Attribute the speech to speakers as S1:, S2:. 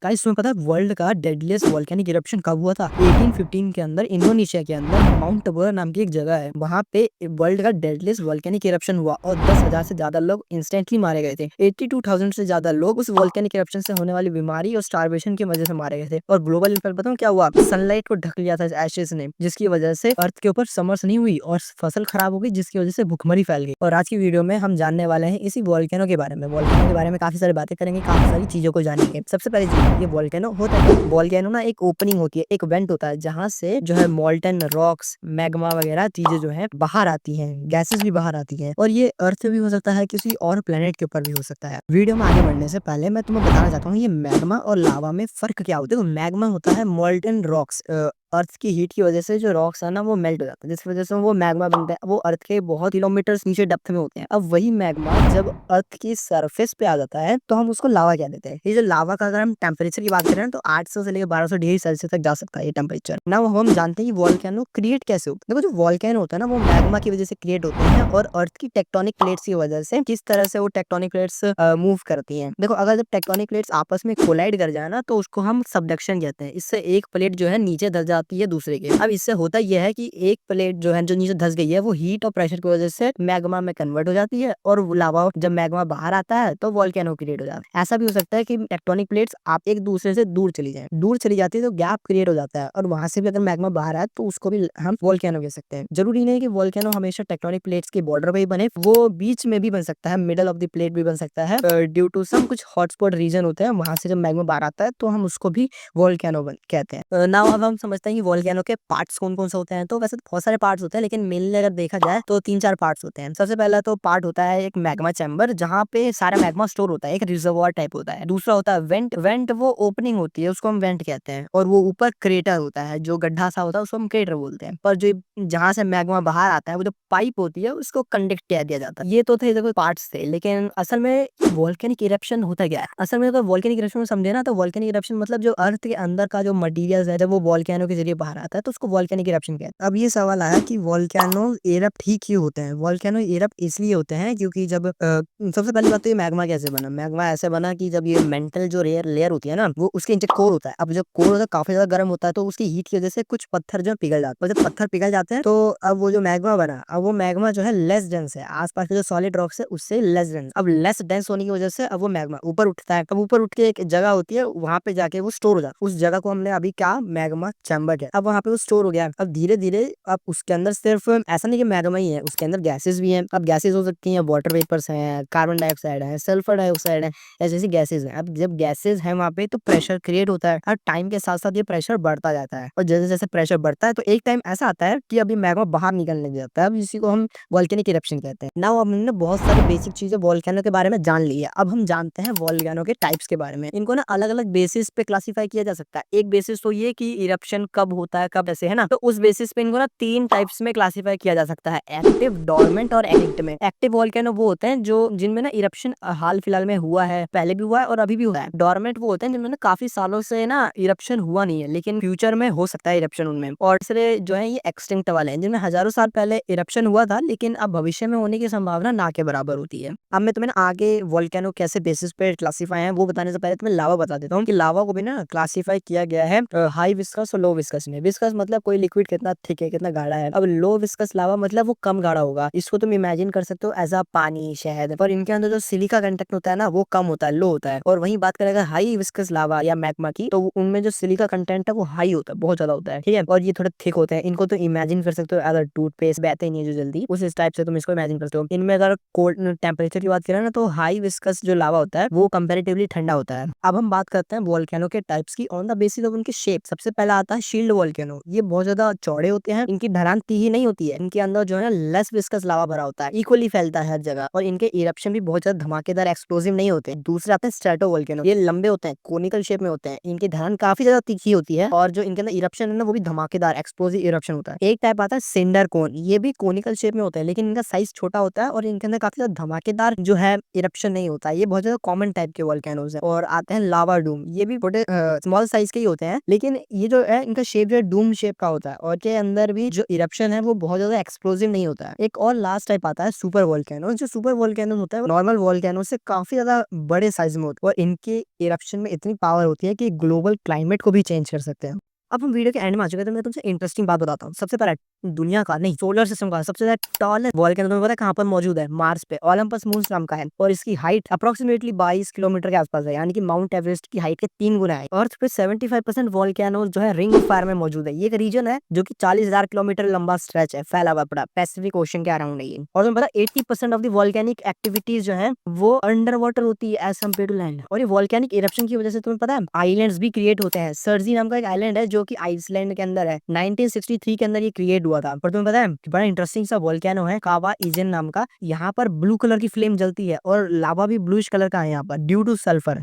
S1: Guys तुम्हें पता है वर्ल्ड का डेडलीस्ट वोल्केनिक इरप्शन कब हुआ था? 1815 के अंदर इंडोनेशिया के अंदर माउंट बर नाम की एक जगह है, वहाँ पे वर्ल्ड का डेडलीस्ट वोल्केनिक इरप्शन हुआ और 10,000 से ज्यादा लोग इंस्टेंटली मारे गए थे। 82,000 से ज्यादा लोग उस वोल्केनिक इरप्शन से होने वाली बीमारी और स्टारवेशन की वजह से मारे गए थे। और ग्लोबल इम्पैक्ट बताऊं क्या हुआ? सनलाइट को ढक लिया था एशेस ने, जिसकी वजह से अर्थ के ऊपर समर्स नहीं हुई और फसल खराब हो गई, जिसकी वजह से भुखमरी फैल गई। और आज की वीडियो में हम जानने वाले हैं इसी वोल्केनो के बारे में। वोल्केनो के बारे में काफी सारी बातें करेंगे, काफी सारी चीजों को जानेंगे। सबसे पहली चीज, ये वोल्केनो होता है। वोल्केनो ना एक ओपनिंग होती है, एक वेंट होता है, जहाँ से जो है मोल्टन रॉक्स, मैग्मा वगैरह चीजें जो है बाहर आती हैं, गैसेस भी बाहर आती हैं। और ये अर्थ भी हो सकता है, किसी और प्लेनेट के ऊपर भी हो सकता है। वीडियो में आगे बढ़ने से पहले मैं तुम्हें बताना चाहता हूँ ये मैग्मा और लावा में फर्क क्या होता है। देखो, मैग्मा होता है मोल्टन रॉक्स, अर्थ की हीट की वजह से जो रॉक्स है ना वो मेल्ट हो जाता है, जिस वजह से वो मैग्मा बनता है। वो अर्थ के बहुत किलोमीटर नीचे डेप्थ में होते हैं। अब वही मैग्मा जब अर्थ की सरफेस पे आ जाता है तो हम उसको लावा कह देते हैं। ये जो लावा का अगर हम टेम्परेचर की बात करें तो 800 से लेकर 1200 डिग्री सेल्सियस तक जा सकता है ये टेम्परेचर। ना हम जानते हैं कि वोल्केनो क्रिएट कैसे होता है। देखो, जो वोल्केनो होता है ना वो मैग्मा की वजह से क्रिएट होते हैं और अर्थ की टेक्टोनिक प्लेट्स की वजह से किस तरह से वो टेक्टोनिक प्लेट्स मूव करती हैं। देखो, अगर जब टेक्टोनिक प्लेट्स आपस में कोलाइड कर जाए ना तो उसको हम सबडक्शन कहते हैं। इससे एक प्लेट जो है नीचे धस जाती है दूसरे के। अब इससे होता यह है कि एक प्लेट जो है जो नीचे धस गई है वो हीट और प्रेशर की वजह से मैग्मा में कन्वर्ट हो जाती है और लावा जब मैग्मा बाहर आता है तो वोल्केनो क्रिएट हो जाता है। ऐसा भी हो सकता है कि टेक्टोनिक प्लेट्स आप एक दूसरे से दूर चली जाए, दूर चली जाती है तो गैप क्रिएट हो जाता है और वहां से भी अगर मैग्मा बाहर आए तो उसको भी हम वोल्केनो कह सकते हैं। जरूरी नहीं कि वोल्केनो हमेशा टेक्टोनिक प्लेट्स के बॉर्डर पे ही बने, वो बीच में भी बन सकता है, मिडल ऑफ द प्लेट भी बन सकता है। ड्यू टू सम कुछ हॉटस्पॉट रीजन होते हैं, वहां से जब मैग्मा बाहर आता है तो हम उसको भी वोल्केनो कहते हैं। नाउ अब हम समझते हैं कि वोल्केनो के पार्ट्स कौन कौन से होते हैं। तो वैसे तो बहुत सारे पार्ट्स होते हैं, लेकिन मेनली अगर देखा जाए तो 3-4 पार्ट्स होते हैं। सबसे पहला तो पार्ट होता है एक मैग्मा चैम्बर, जहाँ पे सारा मैग्मा स्टोर होता है, एक रिजर्वॉयर टाइप होता है। दूसरा होता है वेंट। वेंट वो ओपनिंग होती है, उसको हम वेंट कहते हैं। और वो ऊपर क्रेटर होता है, जो गड्ढा सा होता है उसको हम क्रेटर बोलते हैं। पर जो जहाँ से मैग्मा बाहर आता है वो जो पाइप होती है उसको कंडक्ट कह दिया जाता है। ये तो थे देखो पार्ट्स थे, लेकिन असल में वोल्केनिक इरप्शन होता क्या है? असल में अगर वोल्केनिक इरप्शन समझे ना तो वोल्केनिक इरप्शन मतलब जो अर्थ के अंदर का जो मटेरियल है जब वो वोल्केनो के जरिए बाहर आता है तो उसको वोल्केनिक इरप्शन कहते हैं। अब ये सवाल आया कि वोल्केनो इरप्ट ही क्यों होते हैं? वोल्केनो इरप्ट इसलिए होते हैं क्योंकि जब सबसे पहली बात तो ये मैग्मा कैसे बना। मैग्मा ऐसे बना कि जब ये मेंटल जो लेयर होती है ना वो उसके नीचे कोर होता है। अब जब कोर होता है काफी ज्यादा गर्म होता है तो उसकी हीट की वजह से कुछ पत्थर जो पिघल जाते हैं। और जब पत्थर पिघल जाते हैं तो अब वो जो मैग्मा बना, अब वो मैग्मा जो है लेस डेंस है, आसपास के जो सॉलिड रॉक्स है उससे लेस डेंस। अब लेस डेंस होने की वजह से अब वो मैग्मा ऊपर उठता है। अब ऊपर उठ के एक जगह होती है, वहां पे जाके वो स्टोर हो जाता है। उस जगह को हमने अभी क्या मैग्मा चैम्बर है। अब वहां पे वो स्टोर हो गया। अब धीरे धीरे अब उसके अंदर सिर्फ ऐसा नहीं कि मैग्मा ही है, उसके अंदर गैसेस भी हैं। अब गैसेस हो सकती हैं, वाटर वेपर्स हैं, कार्बन डाइऑक्साइड है, सल्फर डाइऑक्साइड है, ऐसी ऐसी गैसेस हैं। अब जब गैसेस है वहां पे तो प्रेशर क्रिएट होता है और टाइम के साथ साथ ये प्रेशर बढ़ता जाता है। और जैसे जैसे प्रेशर बढ़ता है तो एक टाइम ऐसा आता है कि अभी मैग्मा बाहर निकलने लग जाता है। अब इसी को हम वोल्केनिक इरप्शन कहते हैं। नाउ अब हमने बहुत सारी बेसिक चीजें वोल्केनो के बारे में जान ली है। अब हम जानते हैं वोल्केनो के टाइप्स के बारे में। इनको ना अलग अलग बेसिस पे क्लासिफाई किया जा सकता है। एक बेसिस तो ये कि इरप्शन कब होता है, कब ऐसे है ना, तो उस बेसिस पे इनको ना 3 टाइप्स में क्लासिफाई किया जा सकता है, एक्टिव, डोर्मेंट और एक्टिव। एक्टिव वोल्केनो वो होते हैं जो जिनमें ना इरप्शन हाल फिलहाल में हुआ है, पहले भी हुआ है और अभी भी हुआ है। डोर्मेंट वो होते हैं जिनमें ना काफी सालों से ना इरप्शन हुआ नहीं है, लेकिन फ्यूचर में हो सकता है इरप्शन उनमें। और तीसरे जो है ये एक्सटिंक्ट वाले हैं, जिनमें हजारों साल पहले इरप्शन हुआ था लेकिन अब भविष्य में होने की संभावना ना के बराबर होती है। अब मैं तुम्हें ना आगे वोल्केनो कैसे बेसिस पे क्लासिफाई है वो बताने से पहले तुम्हें लावा बता देता हूँ कि लावा को भी ना क्लासिफाई किया गया है हाई विस्कस और लो विस्कस में। विस्कस मतलब कोई लिक्विड कितना थिक है, कितना गाढ़ा है। अब लो विस्कस लावा मतलब वो कम गाढ़ा होगा। इसको तुम इमेजिन कर सकते हो एज अ पानी, शहद। पर इनके अंदर जो सिलिका कंटेंट होता है ना वो कम होता है, लो होता है। और वहीं बात करेगा हाई विस्कस लावा या मैग्मा की, तो उनमें जो सिलिका कंटेंट है वो हाई होता है, बहुत ज्यादा होता है, ठीक है। और ये थोड़े थिक होते हैं। इनको तो इमेजिन कर सकते हो अगर टूथपेस्ट बहते नहीं है जो जल्दी, उस टाइप से तुम इसको इमेजिन कर सकते हो। इनमें अगर कोल्ड टेम्परेचर की बात करें ना तो हाई विस्कस जो लावा होता है वो कंपेरेटिवली ठंडा होता है। अब हम बात करते हैं वोल्केनो के टाइप्स की ऑन द बेसिस ऑफ उनकी शेप। सबसे पहला आता है शील्ड वोल्केनो। ये बहुत ज्यादा चौड़े होते हैं, इनकी ढलान तीखी नहीं होती है, इनके अंदर जो है ना लेस विस्कस लावा भरा होता है, इक्वली फैलता है हर जगह। और इनके इरप्शन भी बहुत ज्यादा धमाकेदार एक्सप्लोसिव नहीं होते। दूसरे आते हैं स्ट्रेटो वोल्केनो। ये लंबे होते हैं, कोनिकल शेप में होते हैं, इनकी ढलान काफी ज्यादा तीखी होती है और जो इनके अंदर इरप्शन है ना वो भी धमाकेदार एक्सप्लोसिव इरप्शन होता है। एक टाइप आता है सिंडर कोन। ये भी कोनिकल शेप में होता है लेकिन इनका साइज छोटा होता है और इनके अंदर काफी ज्यादा धमाकेदार जो है इरप्शन नहीं होता है। ये बहुत ज्यादा कॉमन टाइप के वोल्केनोज है। और आते हैं लावा डूम। ये भी छोटे स्मॉल साइज के ही होते हैं, लेकिन ये जो है इनका इसका शेप जो है डूम शेप का होता है और के अंदर भी जो इरप्शन है वो बहुत ज्यादा एक्सप्लोसिव नहीं होता है। एक और लास्ट टाइप आता है सुपर वोल्केनो। जो सुपर वोल्केनो होता है वो नॉर्मल वोल्केनो से काफी ज्यादा बड़े साइज में होता है और इनके इरप्शन में इतनी पावर होती है कि ग्लोबल क्लाइमेट को भी चेंज कर सकते हैं। अब हम वीडियो के एंड में आ चुके हैं तो मैं तुमसे इंटरेस्टिंग बात बताता हूँ। सबसे पहले दुनिया का नहीं सोलर सिस्टम का सबसे ज्यादा टॉलेस्ट वोल्केनो तुम्हें पता है कहाँ पर मौजूद है? मार्स पे, ओलंपस मून नाम का है और इसकी हाइट अप्रोक्सीमेटली 22 किलोमीटर के आसपास है, यानी कि माउंट एवरेस्ट की हाइट के 3 गुना है। अर्थ पे 75% वोल्केनो जो है रिंग ऑफ फायर में मौजूद है। ये एक रीजन है जो कि 40,000 किलोमीटर लंबा स्ट्रेच है, फैला हुआ पड़ा पैसिफिक ओशन के अराउंड है ये। और तुम्हें पता है 80% ऑफ द वोल्केनिक एक्टिविटीज जो है वो अंडर वाटर होती है एज कम्पेयर टू लैंड। और ये वोल्केनिक इरप्शन की वजह से तुम्हें पता है आइलैंड्स भी क्रिएट होते हैं। सर्जी नाम का एक आइलैंड है जो कि आइसलैंड के अंदर है। 1963 के अंदर ये क्रिएट हुआ था। पर तुम्हें पता है बड़ा इंटरेस्टिंग सा वोल्केनो है कावा इजन नाम का। यहाँ पर ब्लू कलर की फ्लेम जलती है और लावा भी ब्लूइश कलर का है यहाँ पर ड्यू टू सल्फर।